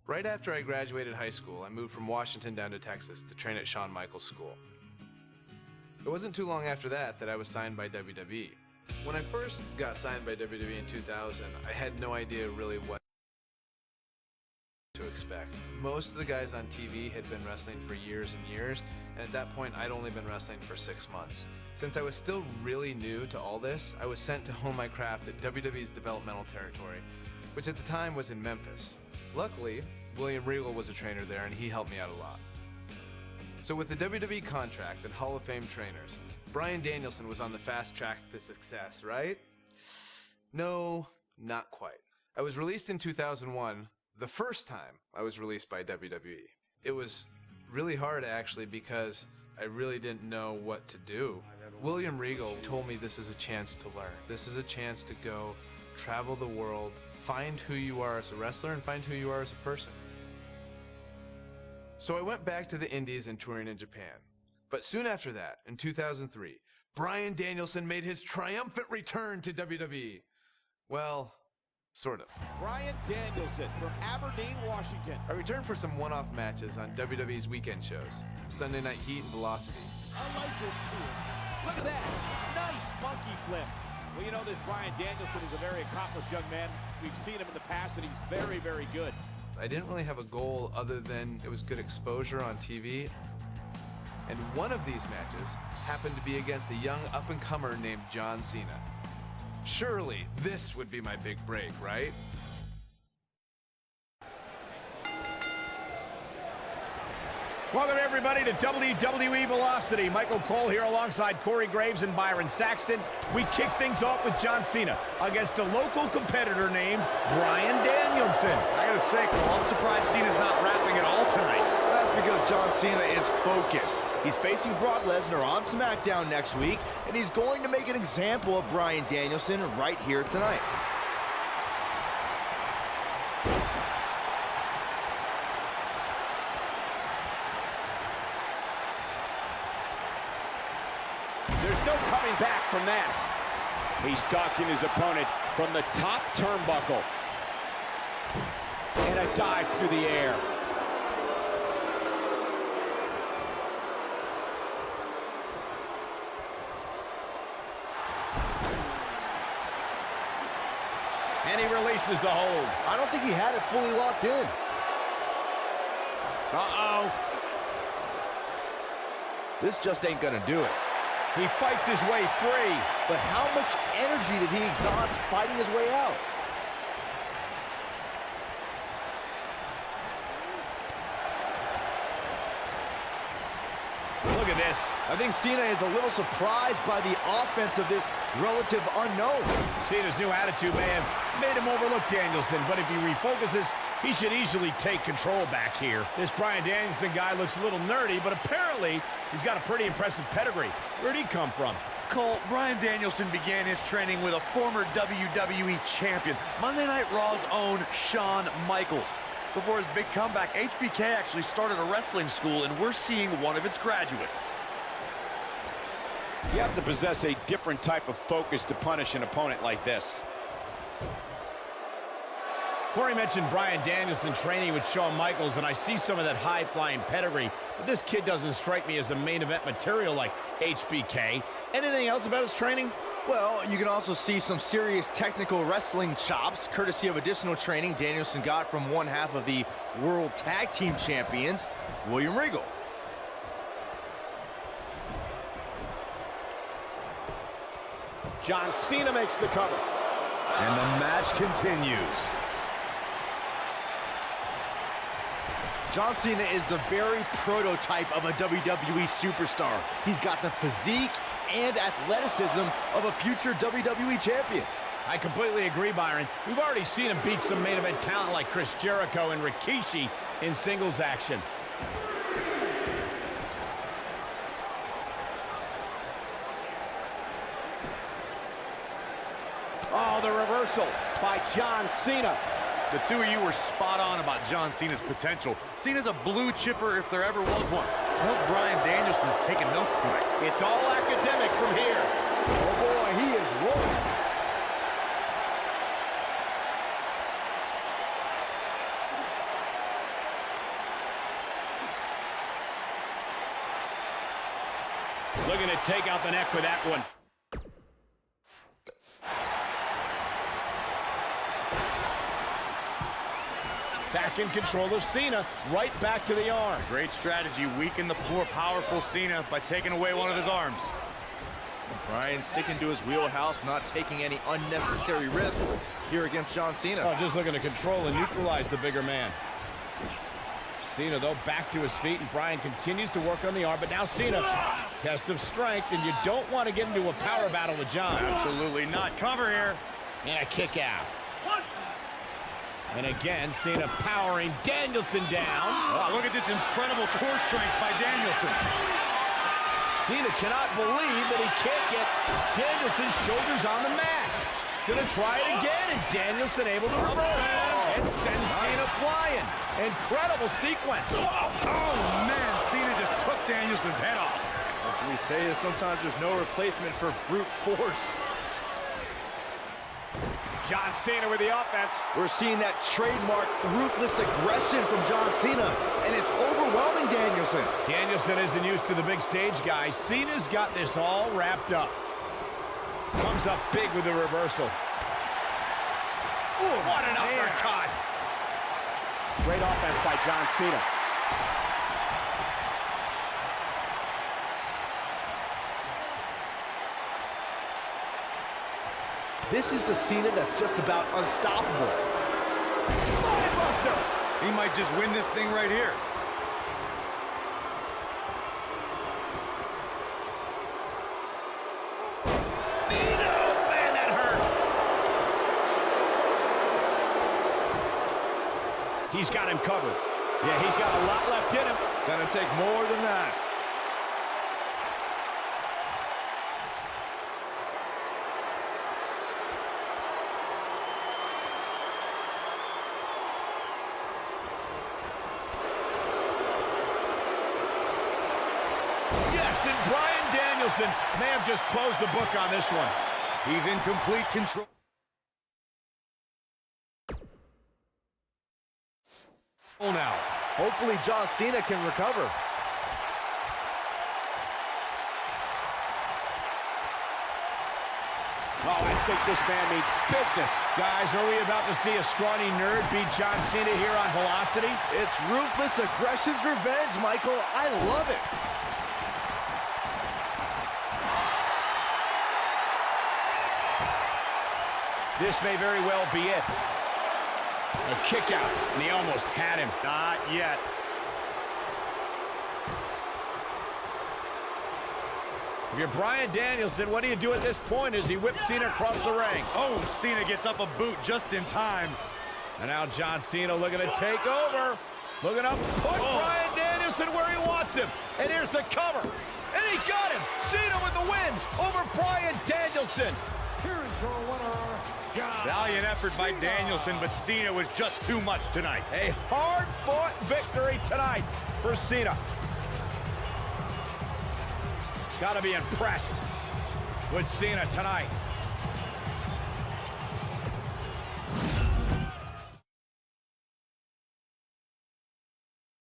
Right after I graduated high school, I moved from Washington down to Texas to train at Shawn Michaels' school. It wasn't too long after that I was signed by WWE. When I first got signed by WWE in 2000, I had no idea really what to expect. Most of the guys on TV had been wrestling for years and years, and at that point I'd only been wrestling for 6 months. Since I was still really new to all this, I was sent to hone my craft at WWE's developmental territory, which at the time was in Memphis. Luckily, William Regal was a trainer there and he helped me out a lot. So with the WWE contract and Hall of Fame trainers, Bryan Danielson was on the fast track to success, right? No, not quite. I was released in 2001, the first time I was released by WWE. It was really hard actually because I really didn't know what to do. William Regal told me this is a chance to learn. This is a chance to go travel the world, find who you are as a wrestler and find who you are as a person. So I went back to the Indies and touring in Japan. But soon after that, in 2003, Bryan Danielson made his triumphant return to WWE. Well, sort of. Bryan Danielson from Aberdeen, Washington. I returned for some one-off matches on WWE's weekend shows, Sunday Night Heat and Velocity. I like this kid. Look at that. Nice monkey flip. Well, you know, this Bryan Danielson is a very accomplished young man. We've seen him in the past, and he's very, very good. I didn't really have a goal other than it was good exposure on TV. And one of these matches happened to be against a young up-and-comer named John Cena. Surely this would be my big break, right? Welcome everybody to WWE Velocity. Michael Cole here alongside Corey Graves and Byron Saxton. We kick things off with John Cena against a local competitor named Bryan Danielson. I gotta say, Cole, I'm surprised Cena's not rapping at all tonight. That's because John Cena is focused. He's facing Brock Lesnar on SmackDown next week, and he's going to make an example of Bryan Danielson right here tonight. There's no coming back from that. He's stalking his opponent from the top turnbuckle. And a dive through the air. And he releases the hold. I don't think he had it fully locked in. Uh-oh. This just ain't gonna do it. He fights his way free. But how much energy did he exhaust fighting his way out? Look at this. I think Cena is a little surprised by the offense of this relative unknown. Cena's new attitude may have made him overlook Danielson, but if he refocuses, he should easily take control back here. This Bryan Danielson guy looks a little nerdy, but apparently he's got a pretty impressive pedigree. Where'd he come from? Cole, Bryan Danielson began his training with a former WWE champion, Monday Night Raw's own Shawn Michaels. Before his big comeback, HBK actually started a wrestling school, and we're seeing one of its graduates. You have to possess a different type of focus to punish an opponent like this. Corey mentioned Bryan Danielson training with Shawn Michaels, and I see some of that high-flying pedigree, but this kid doesn't strike me as a main event material like HBK. Anything else about his training? Well, you can also see some serious technical wrestling chops, courtesy of additional training Danielson got from one half of the World Tag Team Champions, William Regal. John Cena makes the cover. And the match continues. John Cena is the very prototype of a WWE superstar. He's got the physique and athleticism of a future WWE champion. I completely agree, Byron. We've already seen him beat some main event talent like Chris Jericho and Rikishi in singles action. Oh, the reversal by John Cena. The two of you were spot on about John Cena's potential. Cena's a blue chipper if there ever was one. I hope Bryan Danielson's taking notes tonight. It's all academic from here. Oh boy, he is rolling. Looking to take out the neck with that one. Back in control of Cena, right back to the arm. Great strategy, weaken the more powerful Cena by taking away one of his arms. Bryan sticking to his wheelhouse, not taking any unnecessary risks here against John Cena. Oh, just looking to control and neutralize the bigger man. Cena, though, back to his feet, and Bryan continues to work on the arm, but now Cena, test of strength, and you don't want to get into a power battle with John. Absolutely not. Cover here. And a kick out. And again, Cena powering Danielson down. Oh, look at this incredible core strength by Danielson. Cena cannot believe that he can't get Danielson's shoulders on the mat. Gonna try it again, and Danielson able to reverse. And send Cena flying. Incredible sequence. Oh, man, Cena just took Danielson's head off. As we say, sometimes there's no replacement for brute force. John Cena with the offense. We're seeing that trademark ruthless aggression from John Cena, and it's overwhelming Danielson. Danielson isn't used to the big stage, guys. Cena's got this all wrapped up. Comes up big with the reversal. Ooh, what an uppercut. Great offense by John Cena. This is the Cena that's just about unstoppable. Spinebuster. He might just win this thing right here. Man, that hurts. He's got him covered. Yeah, he's got a lot left in him. It's gonna take more than that. Yes, and Bryan Danielson may have just closed the book on this one. He's in complete control. Now, Hopefully John Cena can recover. Oh, I think this man means business. guys, are we about to see a scrawny nerd beat John Cena here on Velocity? It's ruthless aggression's revenge, Michael. I love it. This may very well be it. A kick out, and he almost had him. Not yet. If you're Bryan Danielson, what do you do at this point as he whips Cena across the ring? Oh, Cena gets up a boot just in time. And now John Cena looking to take over. Looking up, put Bryan Danielson where he wants him. And here's the cover. And he got him. Cena with the win over Bryan Danielson. Here is your winner, John Valiant effort by Cena. Danielson, but Cena was just too much tonight. A hard-fought victory tonight for Cena. Got to be impressed with Cena tonight.